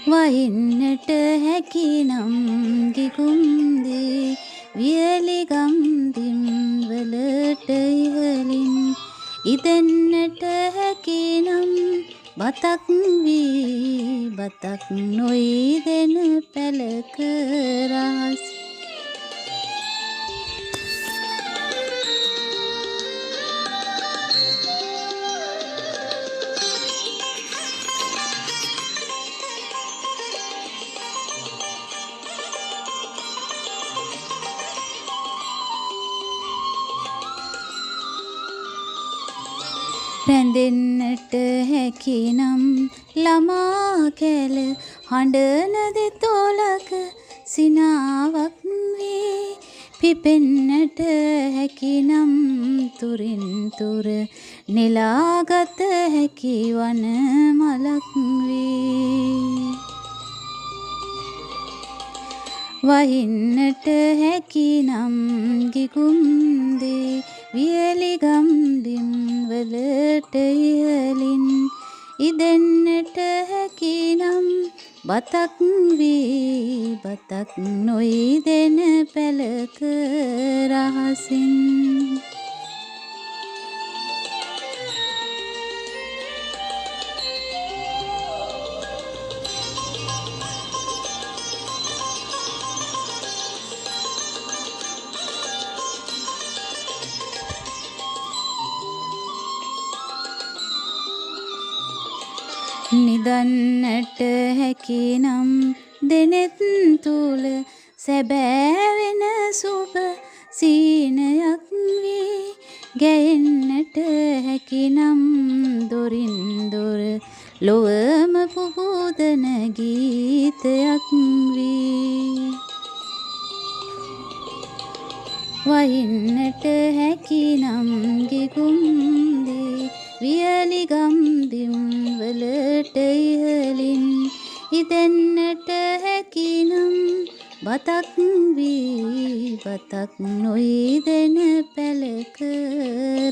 වහින්නට හැකි නම් ගිගුම්දී වියලිගම් දිම් වලට ඉහලින් ඉදෙන්නට හැකි නම් බතක් වී බතක් නොයිදෙන පැලක රහස් රැඳෙන්නට හැකි නම් ළමා කැල හඬන දෙතොලක සිනාවක් වී පිපෙන්නට හැකි නම් තුරින් තුර නෙලාගත හැකි වන මලක් වී වහින්නට හැකි නම් ගිගුම්දී වියලිගම් දිම් වලට ඉහලින් ඉදෙන්නට හැකි නම් බතක් වී බතක් නොයිදෙන පැලක රහසින් නිදන්නට හැකි නම් දෙනෙත් තුල සැබෑවෙන සුබ සීනයක් වී ගැයෙන්නට හැකි නම් දොරින් දොර ලොවම පුබුදන ගීතයක් වී වහින්නට හැකි නම් ගිගුම්දී වියලිගම් දිම් වලට ඉහලින් ඉදෙන්නට හැකි නම් බතක් වී බතක් නොයිදෙන පැලක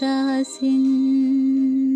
රහසින්